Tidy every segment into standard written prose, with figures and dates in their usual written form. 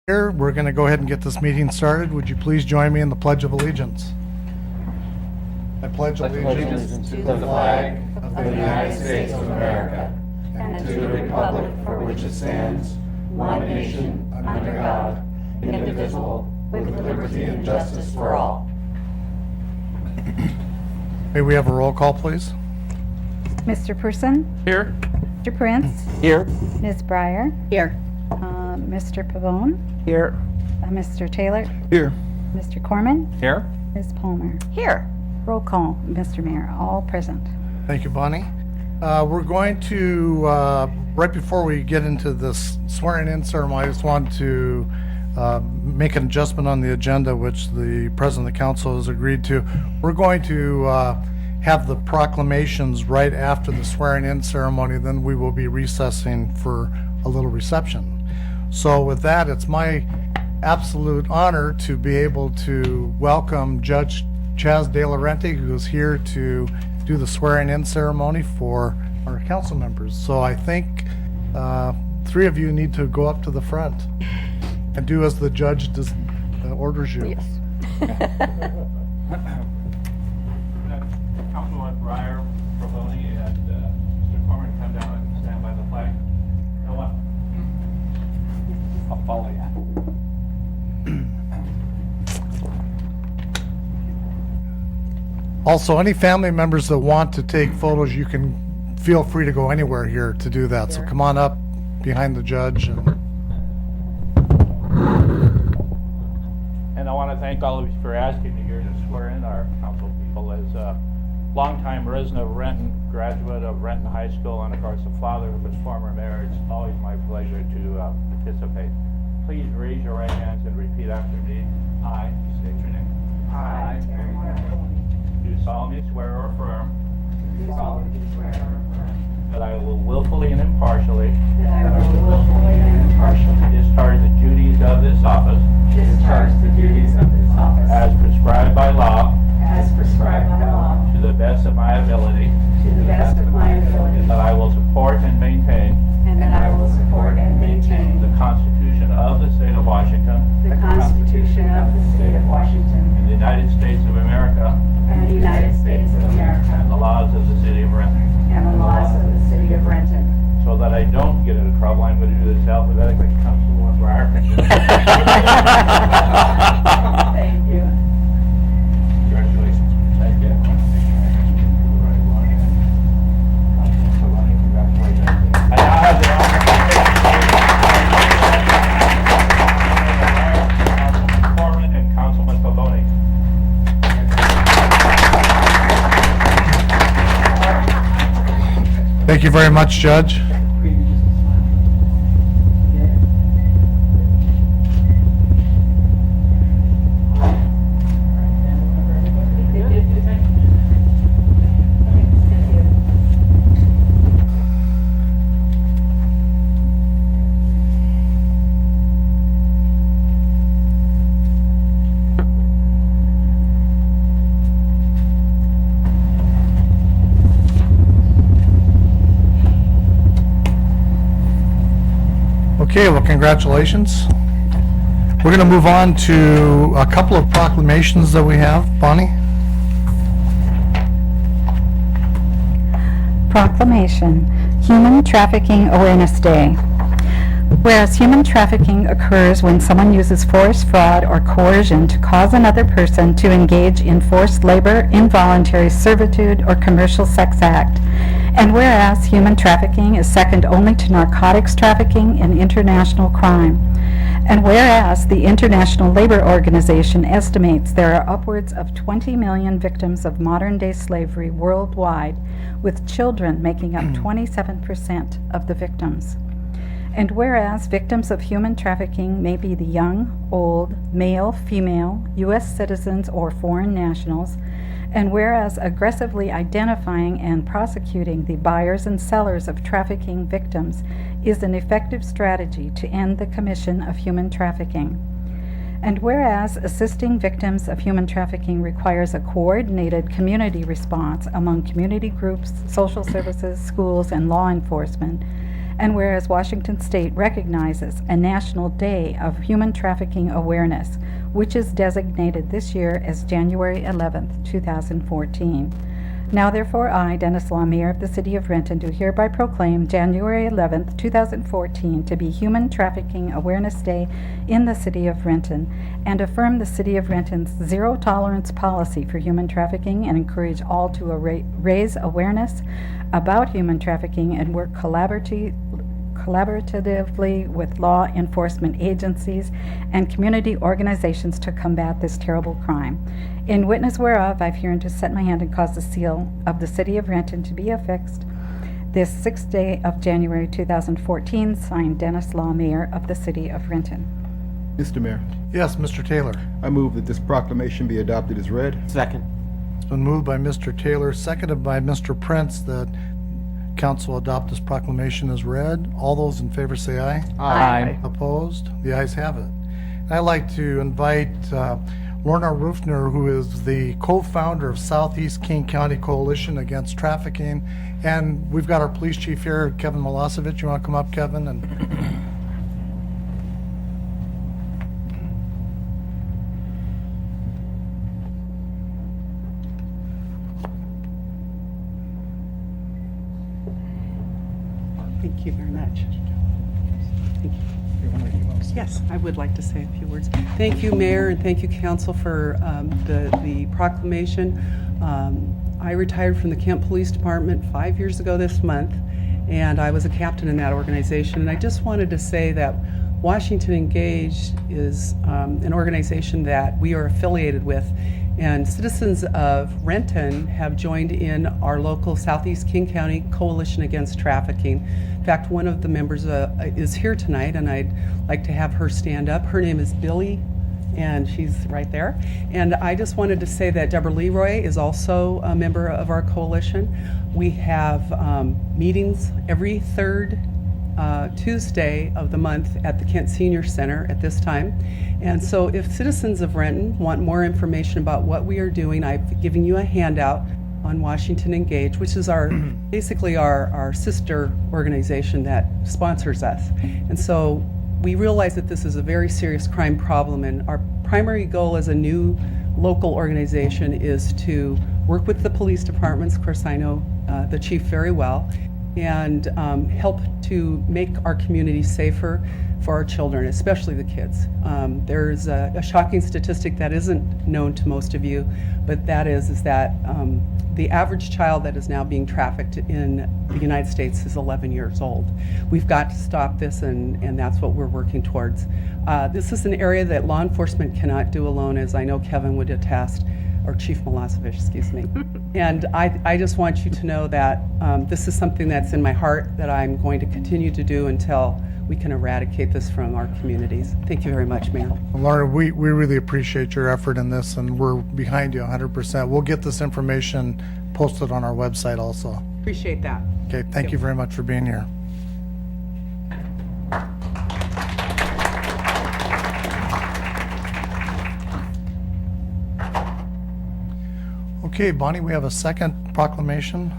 Here, we're going to go ahead and get this meeting started. Would you please join me in the Pledge of Allegiance? I pledge allegiance to the flag of the United States of America and to the republic for which it stands, one nation, under God, indivisible, with liberty and justice for all. May we have a roll call, please? Mr. Person? Here. Mr. Prince? Here. Ms. Breyer? Here. Mr. Pavone? Here. Mr. Taylor? Here. Mr. Corman? Here. Ms. Palmer? Here. Roll call, Mr. Mayor, all present. Thank you, Bonnie. We're going to, right before we get into this swearing-in ceremony, I just want to make an adjustment on the agenda, which the President of the Council has agreed to. We're going to have the proclamations right after the swearing-in ceremony, then we will be recessing for a little reception. So with that, it's my absolute honor to be able to welcome Judge Chaz De Laurenti, who is here to do the swearing-in ceremony for our council members. So I think three of you need to go up to the front and do as the judge orders you. Yes. Councilman Breyer, Pavone, and Mr. Corman come down and stand by the flag. Noah? I'll follow you. Also, any family members that want to take photos, you can feel free to go anywhere here to do that. So come on up behind the judge. And I want to thank all of you for asking me here to swear in our council people. As a longtime resident of Renton, graduate of Renton High School, and of course the father of his former mayor, it's always my pleasure to participate. Please raise your right hands and repeat after me. I state your name. I, Terry Marconi, do solemnly swear or affirm that I will willfully and impartially discharge the duties of this office as prescribed by law to the best of my ability, that I will support and maintain the Constitution of the State of Washington the Constitution of the State of Washington and the United States of America and the United States of America and the laws of the City of Renton. and the laws of the City of Renton. So that I don't get into trouble, I'm going to do this alphabetically. Councilwoman Breyer. Thank you. Congratulations. Thank you. Congratulations. I now have the honor Councilman Corman and Councilman Pavone. Thank you very much, Judge. Okay, well, congratulations. We're going to move on to a couple of proclamations that we have. Bonnie? Proclamation, Human Trafficking Awareness Day. Whereas human trafficking occurs when someone uses force, fraud, or coercion to cause another person to engage in forced labor, involuntary servitude, or commercial sex act. And whereas human trafficking is second only to narcotics trafficking and international crime. And whereas the International Labor Organization estimates there are upwards of 20 million victims of modern-day slavery worldwide, with children making up 27% of the victims. And whereas victims of human trafficking may be the young, old, male, female, U.S. citizens, or foreign nationals, and whereas aggressively identifying and prosecuting the buyers and sellers of trafficking victims is an effective strategy to end the commission of human trafficking. And whereas assisting victims of human trafficking requires a coordinated community response among community groups, social services, schools, and law enforcement, And whereas Washington State recognizes a National Day of Human Trafficking Awareness, which is designated this year as January 11th, 2014. Now therefore I, Dennis Law, Mayor of the City of Renton, do hereby proclaim January 11th, 2014 to be Human Trafficking Awareness Day in the City of Renton, and affirm the City of Renton's zero tolerance policy for human trafficking, and encourage all to raise awareness about human trafficking and work collaboratively with law enforcement agencies and community organizations to combat this terrible crime. In witness whereof, I've hereunto set my hand and caused the seal of the City of Renton to be affixed this 6th day of January 2014, signed Dennis Law, Mayor of the City of Renton. Mr. Mayor, Yes, Mr. Taylor. I move that this proclamation be adopted as read. Second. It's been moved by Mr. Taylor, seconded by Mr. Prince, that council adopt this proclamation as read. All those in favor say aye. Aye. Opposed? The ayes have it. And I'd like to invite Lorna Rufner, who is the co-founder of Southeast King County Coalition Against Trafficking. And we've got our police chief here, Kevin Milosevic. You want to come up, Kevin? And Thank you very much. Thank you. Yes, I would like to say a few words. Thank you, Mayor, and thank you, Council, for the proclamation. I retired from the Kent Police Department 5 years ago this month, and I was a captain in that organization. And I just wanted to say that Washington Engaged is an organization that we are affiliated with, and citizens of Renton have joined in our local Southeast King County Coalition Against Trafficking. In fact, one of the members is here tonight, and I'd like to have her stand up. Her name is Billy, and she's right there. And I just wanted to say that Deborah Leroy is also a member of our coalition. We have meetings every third Tuesday of the month at the Kent Senior Center at this time. And so if citizens of Renton want more information about what we are doing, I've given you a handout on Washington Engage, which is our basically our sister organization that sponsors us. And so we realize that this is a very serious crime problem, and our primary goal as a new local organization is to work with the police departments. Of course, I know the chief very well, and help to make our community safer for our children, especially the kids. There's a shocking statistic that isn't known to most of you, but that is that the average child that is now being trafficked in the United States is 11 years old. We've got to stop this, and that's what we're working towards. This is an area that law enforcement cannot do alone, as I know Kevin would attest, or Chief Milosevic, excuse me. And I just want you to know that this is something that's in my heart that I'm going to continue to do until we can eradicate this from our communities. Thank you very much, Mayor. Laura, we really appreciate your effort in this, and we're behind you 100%. We'll get this information posted on our website also. Appreciate that. Okay, thank you very much for being here. Okay, Bonnie, we have a second proclamation.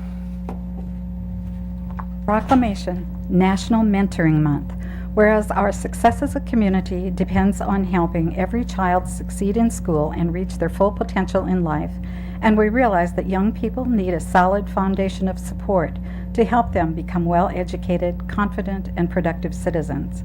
Proclamation, National Mentoring Month. Whereas our success as a community depends on helping every child succeed in school and reach their full potential in life, and we realize that young people need a solid foundation of support to help them become well-educated, confident, and productive citizens.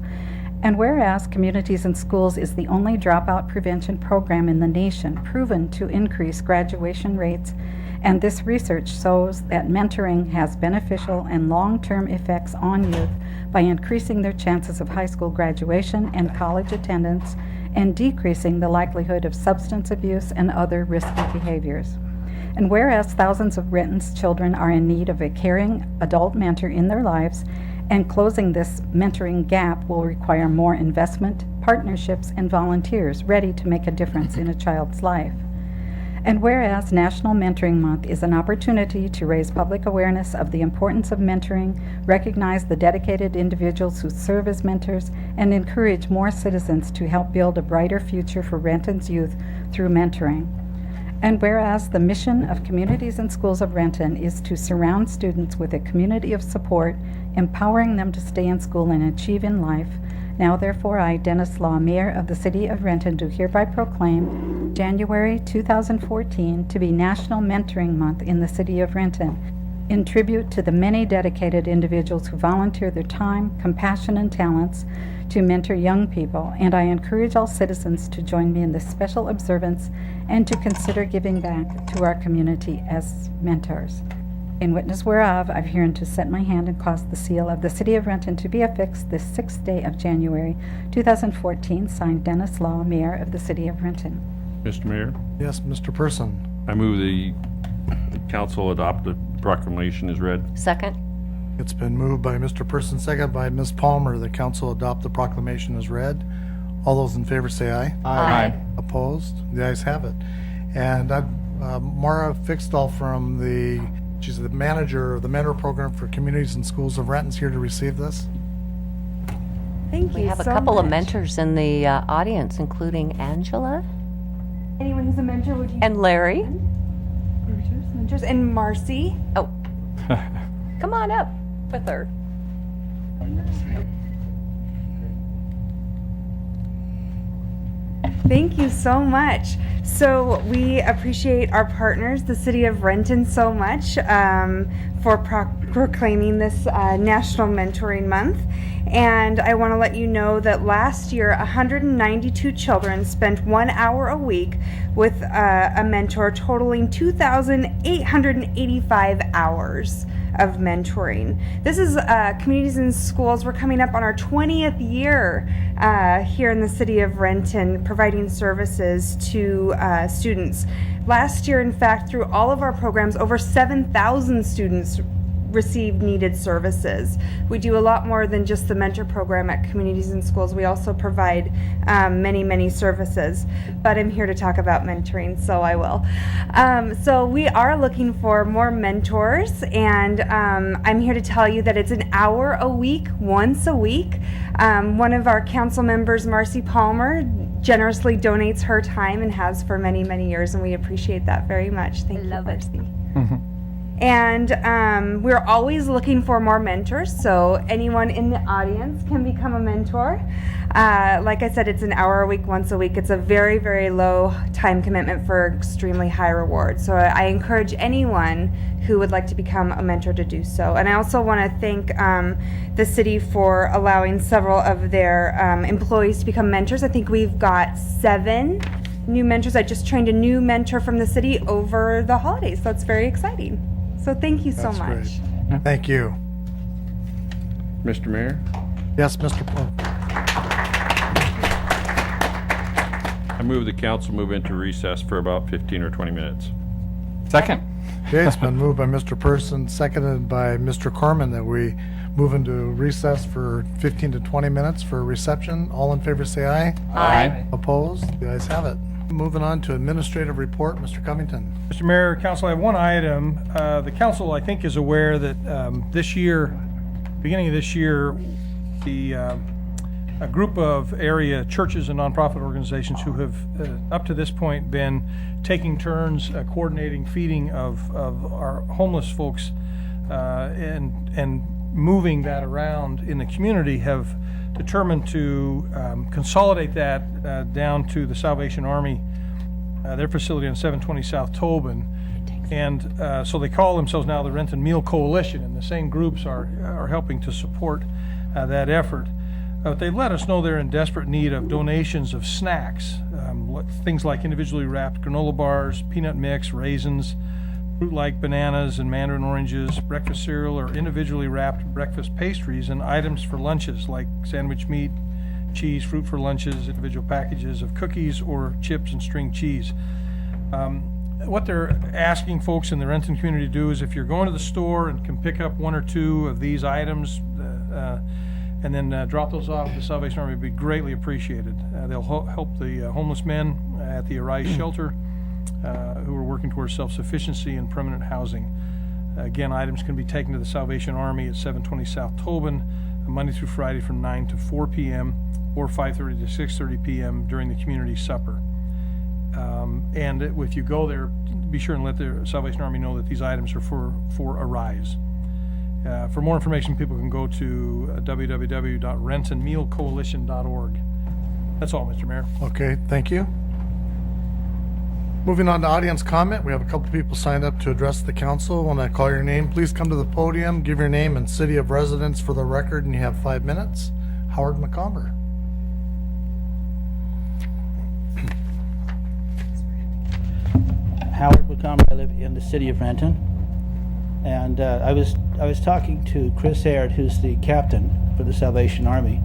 And whereas Communities in Schools is the only dropout prevention program in the nation proven to increase graduation rates, and this research shows that mentoring has beneficial and long-term effects on youth by increasing their chances of high school graduation and college attendance, and decreasing the likelihood of substance abuse and other risky behaviors. And whereas thousands of Renton's children are in need of a caring adult mentor in their lives, and closing this mentoring gap will require more investment, partnerships, and volunteers ready to make a difference in a child's life. And whereas National Mentoring Month is an opportunity to raise public awareness of the importance of mentoring, recognize the dedicated individuals who serve as mentors, and encourage more citizens to help build a brighter future for Renton's youth through mentoring. And whereas the mission of Communities in Schools of Renton is to surround students with a community of support, empowering them to stay in school and achieve in life. Now therefore I, Dennis Law, Mayor of the City of Renton, do hereby proclaim January 2014 to be National Mentoring Month in the City of Renton, in tribute to the many dedicated individuals who volunteer their time, compassion, and talents to mentor young people, and I encourage all citizens to join me in this special observance and to consider giving back to our community as mentors. In witness whereof, I've hereunto set my hand and caused the seal of the City of Renton to be affixed this 6th day of January 2014, signed Dennis Law, Mayor of the City of Renton. Mr. Mayor, Yes, Mr. Person. I move the council adopt the proclamation as read. Second? It's been moved by Mr. Person, second by Ms. Palmer. The council adopt the proclamation as read. All those in favor say aye. Aye. Opposed? The ayes have it. And Mara Fixtall she's the manager of the mentor program for communities and schools of Renton's here to receive this. Thank you We have a so couple of much. mentors in the audience, including Angela Anyone who's a mentor, would you? and Larry. Mentors, and Marcy. Oh, come on up with her. Thank you so much. So we appreciate our partners, the City of Renton, so much for proclaiming this National Mentoring Month. And I want to let you know that last year, 192 children spent 1 hour a week with a mentor, totaling 2,885 hours of mentoring. This is Communities in Schools. We're coming up on our 20th year here in the City of Renton, providing services to students. Last year, in fact, through all of our programs, over 7,000 students received needed services. We do a lot more than just the mentor program at Communities in Schools. We also provide many services, but I'm here to talk about mentoring, so I will. So we are looking for more mentors, and I'm here to tell you that it's an hour a week, once a week. One of our council members, Marcy Palmer, generously donates her time and has for many years, and we appreciate that very much. Thank you, Marcy. And we're always looking for more mentors, so anyone in the audience can become a mentor. Like I said, it's an hour a week, once a week. It's a very low time commitment for extremely high reward. So I encourage anyone who would like to become a mentor to do so. And I also want to thank the city for allowing several of their employees to become mentors. I think we've got 7 new mentors. I just trained a new mentor from the city over the holidays. So that's very exciting. So thank you so That's much. great. Thank you. Mr. Mayor, Yes, Mr. Paul. I move the council move into recess for about 15 or 20 minutes. Second. Okay, it's been moved by Mr. Person, seconded by Mr. Corman, that we move into recess for 15 to 20 minutes for reception. All in favor say aye. Aye. Opposed? The ayes have it. Moving on to administrative report, Mr. Covington. Mr. Mayor, Council, I have one item. The council, I think, is aware that this year, beginning of this year, a group of area churches and nonprofit organizations who have, up to this point, been taking turns coordinating feeding of our homeless folks and moving that around in the community have determined to consolidate that down to the Salvation Army, their facility on 720 South Tobin. And so they call themselves now the Renton Meal Coalition, and the same groups are helping to support that effort. They let us know they're in desperate need of donations of snacks, things like individually wrapped granola bars, peanut mix, raisins, fruit-like bananas and mandarin oranges, breakfast cereal, or individually wrapped breakfast pastries, and items for lunches like sandwich meat, cheese, fruit for lunches, individual packages of cookies or chips and string cheese. What they're asking folks in the Renton community to do is, if you're going to the store and can pick up 1 or 2 of these items and then drop those off at the Salvation Army, would be greatly appreciated. They'll help the homeless men at the Arise shelter who are working towards self-sufficiency and permanent housing. Again, items can be taken to the Salvation Army at 720 South Tobin, Monday through Friday from 9 to 4 p.m. or 5:30 to 6:30 p.m. during the community supper. And if you go there, be sure and let the Salvation Army know that these items are for Arise. For more information, people can go to www.rentonmealcoalition.org. That's all, Mr. Mayor. Okay, thank you. Moving on to audience comment, we have a couple people signed up to address the council. When I call your name, please come to the podium, give your name and city of residence for the record, and you have 5 minutes. Howard McComber. Howard McComber. I live in the city of Renton, and I was talking to Chris Aird, who's the captain for the Salvation Army,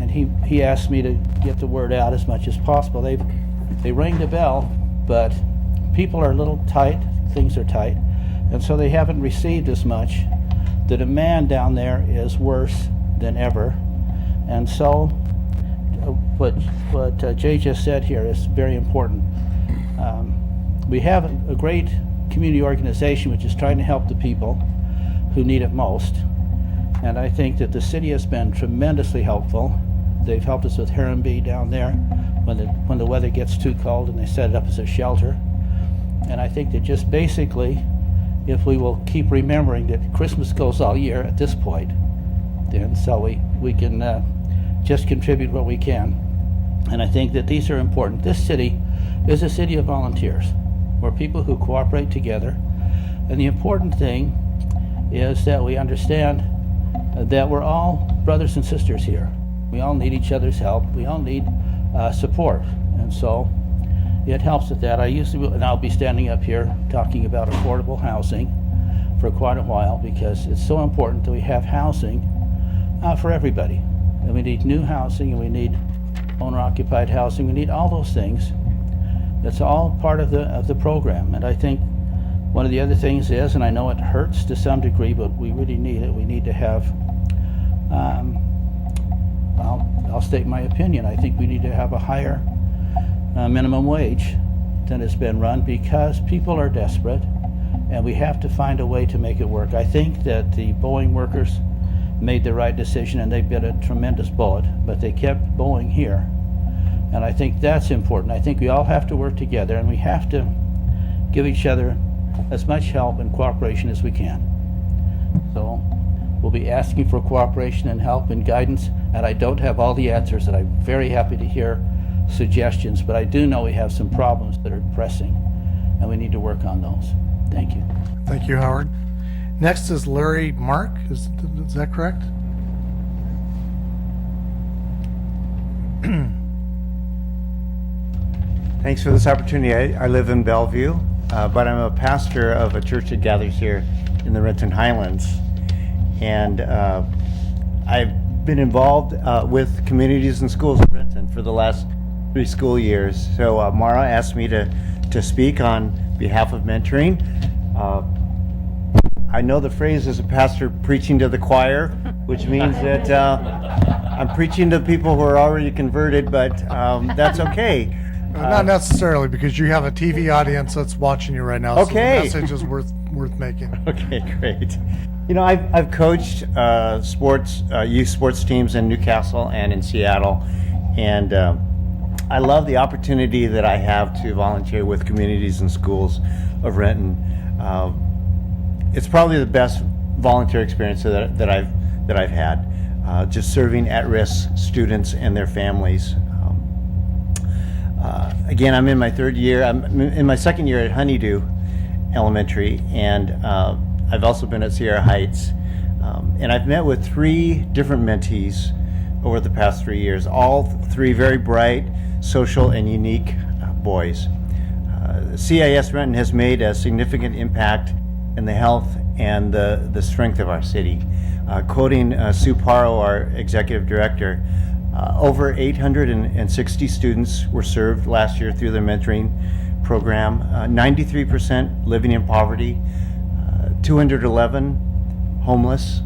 and he asked me to get the word out as much as possible. They rang the bell, but people are a little tight, things are tight, and so they haven't received as much. The demand down there is worse than ever, and so what Jay just said here is very important. We have a great community organization which is trying to help the people who need it most, and I think that the city has been tremendously helpful. They've helped us with Harambee down there when the weather gets too cold, and they set it up as a shelter. And I think that just basically, if we will keep remembering that Christmas goes all year at this point, then so we can just contribute what we can. And I think that these are important. This city is a city of volunteers. We're people who cooperate together. And the important thing is that we understand that we're all brothers and sisters here. We all need each other's help. We all need support. And so it helps with that. And I'll be standing up here talking about affordable housing for quite a while, because it's so important that we have housing for everybody. And we need new housing, and we need owner-occupied housing. We need all those things. It's all part of the program. And I think one of the other things is, and I know it hurts to some degree, but we really need it. We need to have, I'll state my opinion. I think we need to have a higher minimum wage than has been run, because people are desperate, and we have to find a way to make it work. I think that the Boeing workers made the right decision, and they bit a tremendous bullet, but they kept Boeing here. And I think that's important. I think we all have to work together, and we have to give each other as much help and cooperation as we can. So we'll be asking for cooperation and help and guidance, and I don't have all the answers, and I'm very happy to hear suggestions, but I do know we have some problems that are pressing, and we need to work on those. Thank you. Thank you, Howard. Next is Larry Mark. Is that correct? Thanks for this opportunity. I live in Bellevue, but I'm a pastor of a church that gathers here in the Renton Highlands. And I've been involved with communities and schools in Renton for the last 3 school years. So Mara asked me to speak on behalf of mentoring. I know the phrase is a pastor preaching to the choir, which means that I'm preaching to people who are already converted, but that's okay. Not necessarily, because you have a TV audience that's watching you right now. Okay. So the message is worth making. Okay, great. You know, I've coached youth sports teams in Newcastle and in Seattle, and I love the opportunity that I have to volunteer with communities and schools of Renton. It's probably the best volunteer experience that I've had, just serving at-risk students and their families. Again, I'm in my 3rd year. I'm in my 2nd year at Honeydew Elementary, and I've also been at Sierra Heights. And I've met with 3 different mentees over the past 3 years, all 3 very bright, social, and unique boys. CIS Renton has made a significant impact in the health and the strength of our city. Quoting Sue Parro, our executive director, over 860 students were served last year through their mentoring program. 93% living in poverty, 211 homeless.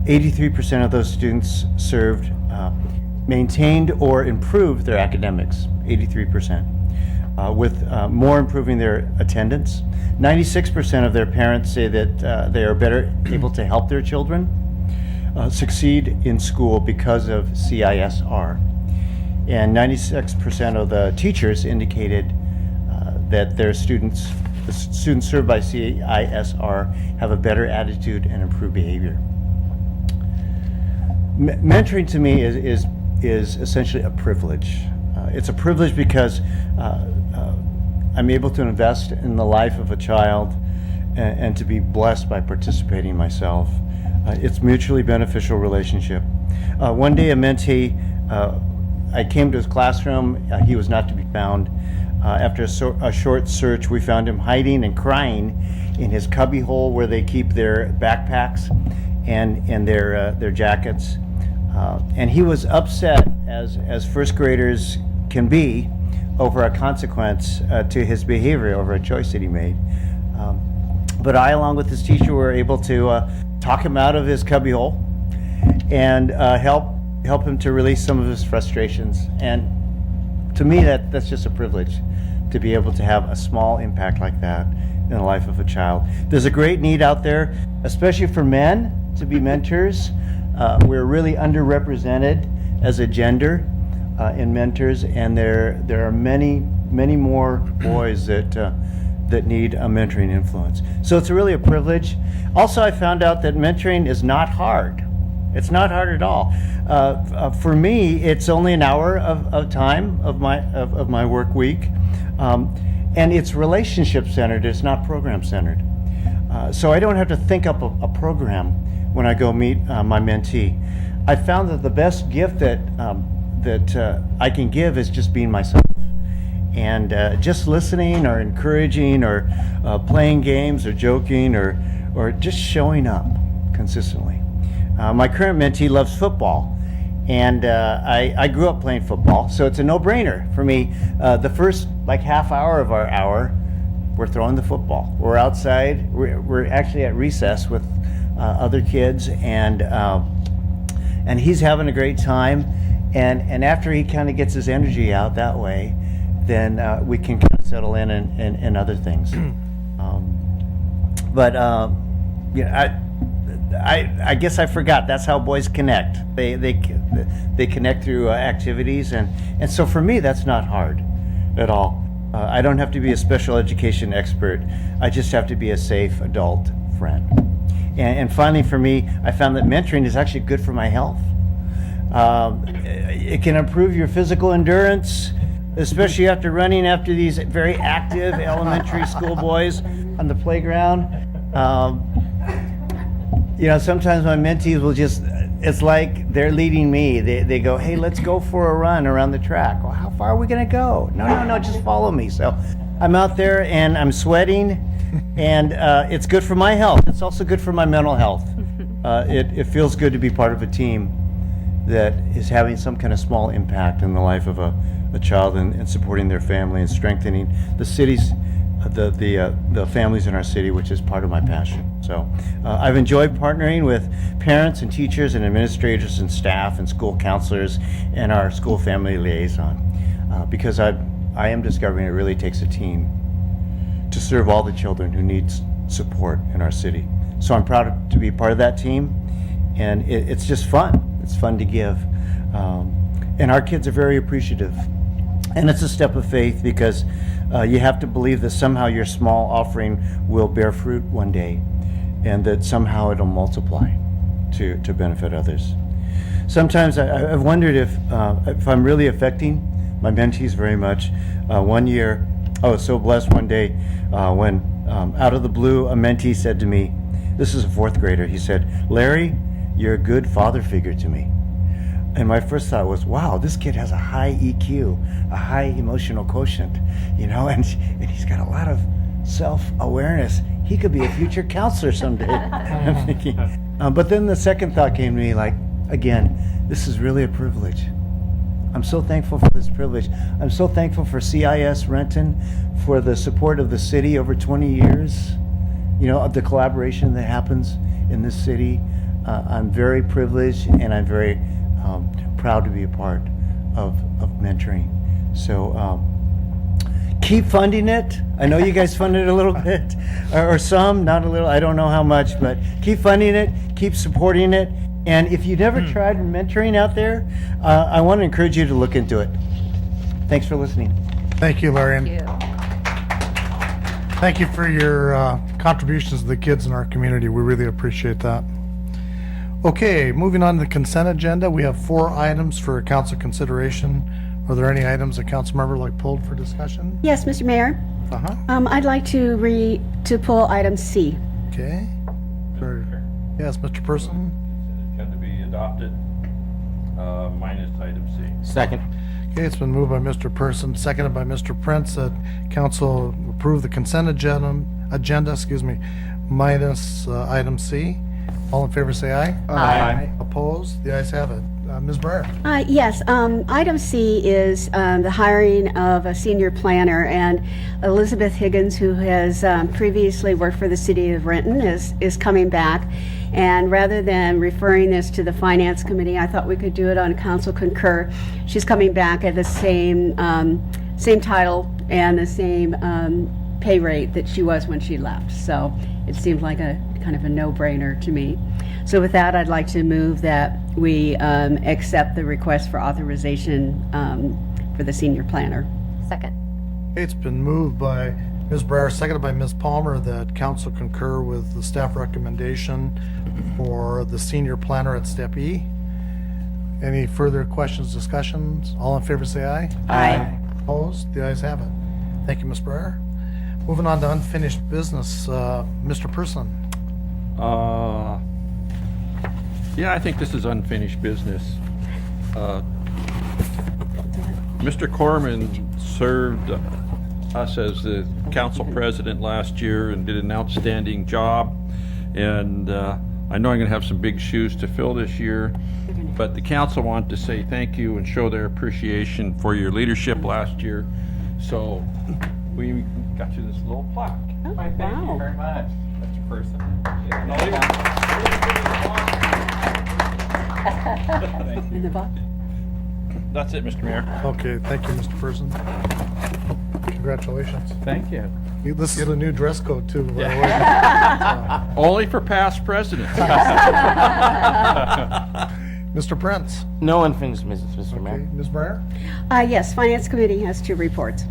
83% of those students served maintained or improved their academics, 83%, with more improving their attendance. 96% of their parents say that they are better able to help their children succeed in school because of CISR. And 96% of the teachers indicated that their students the students served by CISR have a better attitude and improved behavior. Mentoring to me is essentially a privilege. It's a privilege because I'm able to invest in the life of a child and to be blessed by participating myself. It's mutually beneficial relationship. One day a mentee, I came to his classroom, he was not to be found. After a short search, we found him hiding and crying in his cubbyhole where they keep their backpacks and their jackets. And he was upset, as first graders can be, over a consequence to his behavior, over a choice that he made. But I, along with his teacher, were able to talk him out of his cubbyhole and help him to release some of his frustrations. And to me, that's just a privilege to be able to have a small impact like that in the life of a child. There's a great need out there, especially for men, to be mentors. We're really underrepresented as a gender in mentors, and there are many more boys that need a mentoring influence. So it's really a privilege. Also, I found out that mentoring is not hard. It's not hard at all. For me, it's only an hour of time of my work week, and it's relationship centered. It's not program centered. So I don't have to think up a program when I go meet my mentee. I found that the best gift that I can give is just being myself, and just listening or encouraging or playing games or joking or just showing up consistently. My current mentee loves football, and I grew up playing football, so it's a no-brainer for me. The first half hour of our hour, we're throwing the football. We're outside. We're actually at recess with other kids, and he's having a great time. And after he kind of gets his energy out that way, then we can kind of settle in other things. I guess I forgot. That's how boys connect. They connect through activities, and so for me, that's not hard at all. I don't have to be a special education expert. I just have to be a safe adult friend. And finally, for me, I found that mentoring is actually good for my health. It can improve your physical endurance, especially after running after these very active elementary school boys on the playground. Sometimes my mentees will it's like they're leading me. They go, hey, let's go for a run around the track. Well, how far are we going to go? No, just follow me. So I'm out there and I'm sweating, and it's good for my health. It's also good for my mental health. It feels good to be part of a team that is having some kind of small impact in the life of a child and supporting their family and strengthening the cities, the families in our city, which is part of my passion. So I've enjoyed partnering with parents and teachers and administrators and staff and school counselors and our school family liaison because I am discovering it really takes a team to serve all the children who need support in our city. So I'm proud to be part of that team, and it's just fun. It's fun to give. And our kids are very appreciative. And it's a step of faith because you have to believe that somehow your small offering will bear fruit one day and that somehow it'll multiply to benefit others. Sometimes I've wondered if I'm really affecting my mentees very much. One year, I was so blessed one day when out of the blue, a mentee said to me, this is a fourth grader, he said, Larry, you're a good father figure to me. And my first thought was, wow, this kid has a high EQ, a high emotional quotient, and he's got a lot of self-awareness. He could be a future counselor someday. I'm thinking. But then the second thought came to me, again, this is really a privilege. I'm so thankful for this privilege. I'm so thankful for CIS Renton, for the support of the city over 20 years, of the collaboration that happens in this city. I'm very privileged, and I'm very proud to be a part of mentoring. So keep funding it. I know you guys fund it a little bit, or some, not a little, I don't know how much, but keep funding it, keep supporting it. And if you've never tried mentoring out there, I want to encourage you to look into it. Thanks for listening. Thank you, Larry. Thank you. Thank you for your contributions to the kids in our community. We really appreciate that. Okay, moving on to the consent agenda, we have 4 items for council consideration. Are there any items a council member like pulled for discussion? Yes, Mr. Mayor. Uh-huh. I'd like to pull item C. Okay. Yes, Mr. Person? Got to be adopted, minus item C. Second. Okay, it's been moved by Mr. Person, seconded by Mr. Prince, that council approve the consent agenda, minus item C. All in favor, say aye. Aye. Opposed? The ayes have it. Ms. Breyer? Yes, item C is the hiring of a senior planner, and Elizabeth Higgins, who has previously worked for the city of Renton, is coming back. And rather than referring this to the Finance Committee, I thought we could do it on Council Concur. She's coming back at the same title and the same pay rate that she was when she left. So it seemed like a kind of a no-brainer to me. So with that, I'd like to move that we accept the request for authorization for the senior planner. Second. Okay, it's been moved by Ms. Breyer, seconded by Ms. Palmer, that council concur with the staff recommendation for the senior planner at step E. Any further questions, discussions? All in favor, say aye. Aye. Opposed? The ayes have it. Thank you, Ms. Breyer. Moving on to unfinished business, Mr. Person. Yeah, I think this is unfinished business. Mr. Corman served us as the council president last year and did an outstanding job. And I know I'm going to have some big shoes to fill this year, but the council wanted to say thank you and show their appreciation for your leadership last year. So we got you this little plaque. Thank you very much, Mr. Person. In the box? That's it, Mr. Mayor. Okay, thank you, Mr. Person. Congratulations. Thank you. This is a new dress code, too. by the way. Only for past presidents. Mr. Prince. No unfinished business, Mr. Okay, Mayor. Ms. Breyer? Yes, Finance Committee has 2 reports.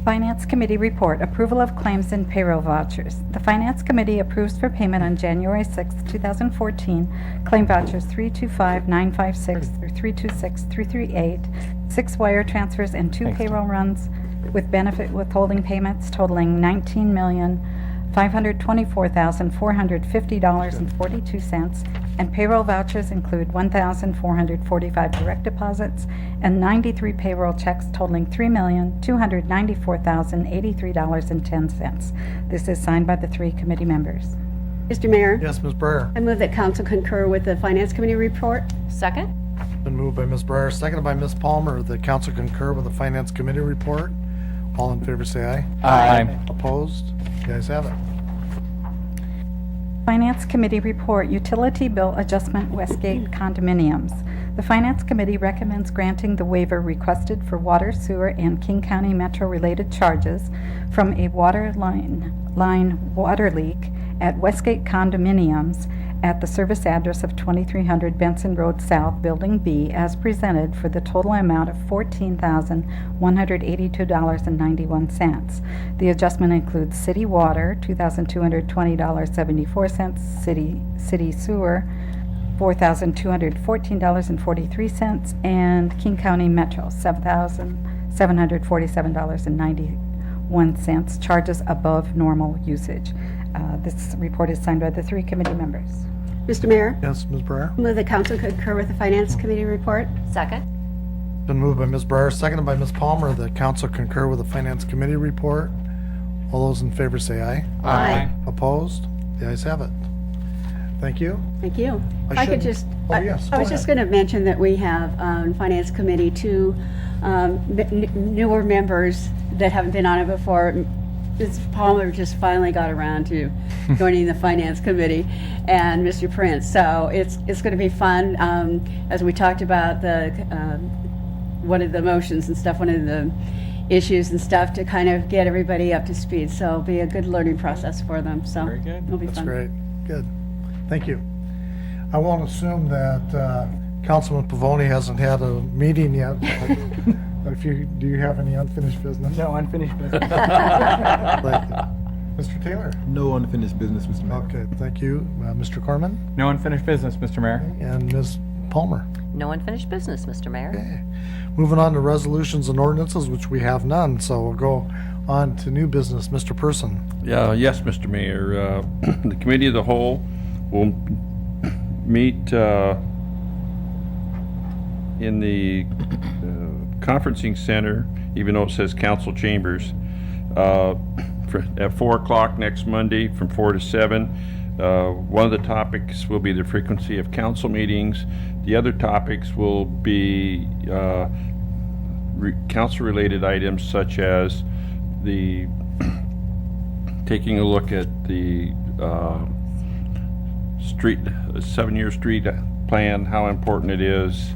Finance Committee report, approval of claims and payroll vouchers. The Finance Committee approves for payment on January 6, 2014, claim vouchers 325956 through 326338, 6 wire transfers and 2 payroll runs with benefit withholding payments totaling $19,524,450.42, and payroll vouchers include 1,445 direct deposits and 93 payroll checks totaling $3,294,083.10. This is signed by the 3 committee members. Mr. Mayor? Yes, Ms. Breyer. I move that council concur with the Finance Committee report. Second. Been moved by Ms. Breyer, seconded by Ms. Palmer, that council concur with the Finance Committee report. All in favor, say aye. Aye. Opposed? You guys have it. Finance Committee report, utility bill adjustment Westgate condominiums. The Finance Committee recommends granting the waiver requested for water, sewer, and King County Metro-related charges from a water line water leak at Westgate condominiums at the service address of 2300 Benson Road South, Building B, as presented for the total amount of $14,182.91. The adjustment includes city water, $2,220.74, city sewer, $4,214.43, and King County Metro, $747.91, charges above normal usage. This report is signed by the 3 committee members. Mr. Mayor? Yes, Ms. Breyer. Move that council concur with the Finance Committee report. Second. Been moved by Ms. Breyer, seconded by Ms. Palmer, that council concur with the Finance Committee report. All those in favor say aye. Aye. Opposed? The ayes have it. Thank you. Thank you. I If I could should- just, Oh, yes, I go was just ahead. going to mention that we have Finance Committee 2 newer members that haven't been on it before. Ms. Palmer just finally got around to joining the Finance Committee, and Mr. Prince. So it's going to be fun. As we talked about one of the motions and stuff, one of the issues and stuff, to kind of get everybody up to speed. So it'll be a good learning process for them. So Very good. it'll be That's fun. great. Good. Thank you. I won't assume that Councilman Pavoni hasn't had a meeting yet. But if if you, do you have any unfinished business? No unfinished business. Thank you. Mr. Taylor? No unfinished business, Mr. Mayor. Okay, thank you. Mr. Corman? No unfinished business, Mr. Mayor. And Ms. Palmer? No unfinished business, Mr. Mayor. Okay. Moving on to resolutions and ordinances, which we have none, so we'll go on to new business. Mr. Person? Yes, Mr. Mayor. The Committee of the Whole will meet in the conferencing center, even though it says council chambers, at 4 o'clock next Monday from 4 to 7. One of the topics will be the frequency of council meetings. The other topics will be council-related items such as the taking a look at the street 7-year street plan, how important it is,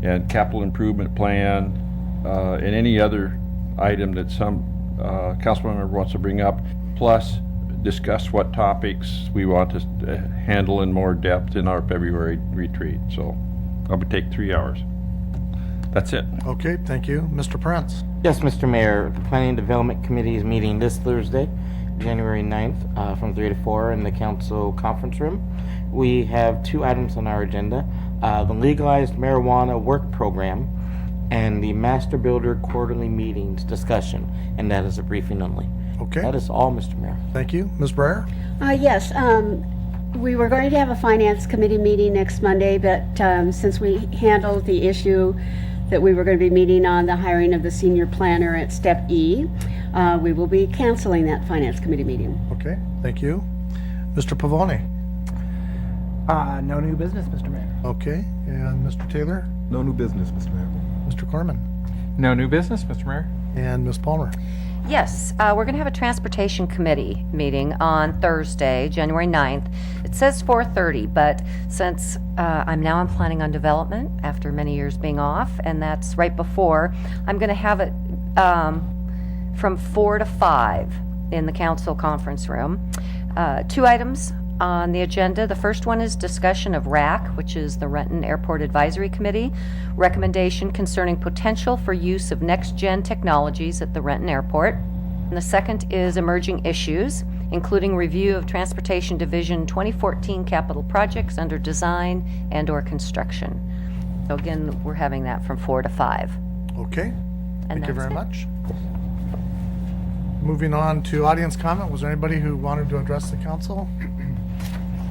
and capital improvement plan, and any other item that some council member wants to bring up, plus discuss what topics we want to handle in more depth in our February retreat. So I'll take 3 hours. That's it. Okay, thank you. Mr. Prince? Yes, Mr. Mayor, the Planning and Development Committee is meeting this Thursday, January 9th, from 3 to 4 in the council conference room. We have 2 items on our agenda, the legalized marijuana work program and the master builder quarterly meetings discussion, and that is a briefing only. Okay. That is all, Mr. Mayor. Thank you. Ms. Breyer? Yes, we were going to have a finance committee meeting next Monday, but since we handled the issue that we were going to be meeting on the hiring of the senior planner at step E, we will be canceling that finance committee meeting. Okay, thank you. Mr. Pavoni? No new business, Mr. Mayor. Okay, and Mr. Taylor? No new business, Mr. Mayor. Mr. Corman? No new business, Mr. Mayor. And Ms. Palmer? Yes, we're going to have a Transportation Committee meeting on Thursday, January 9th. It says 4:30, but since I'm now in planning on development after many years being off, and that's right before, I'm going to have it from 4 to 5 in the council conference room. 2 items on the agenda. The first one is discussion of RAC, which is the Renton Airport Advisory Committee, recommendation concerning potential for use of next-gen technologies at the Renton Airport. And the second is emerging issues, including review of Transportation Division 2014 capital projects under design and/or construction. So again, we're having that from 4 to 5. Okay, thank you that's very it. much. Moving on to audience comment, was there anybody who wanted to address the council?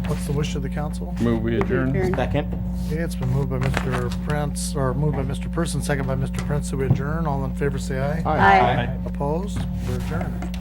What's the wish of the council? Move we adjourn. Second. Okay, it's been moved by Mr. Prince, or moved by Mr. Person, second by Mr. Prince, so we adjourn. All in favor say aye. Aye. Opposed? We're adjourned.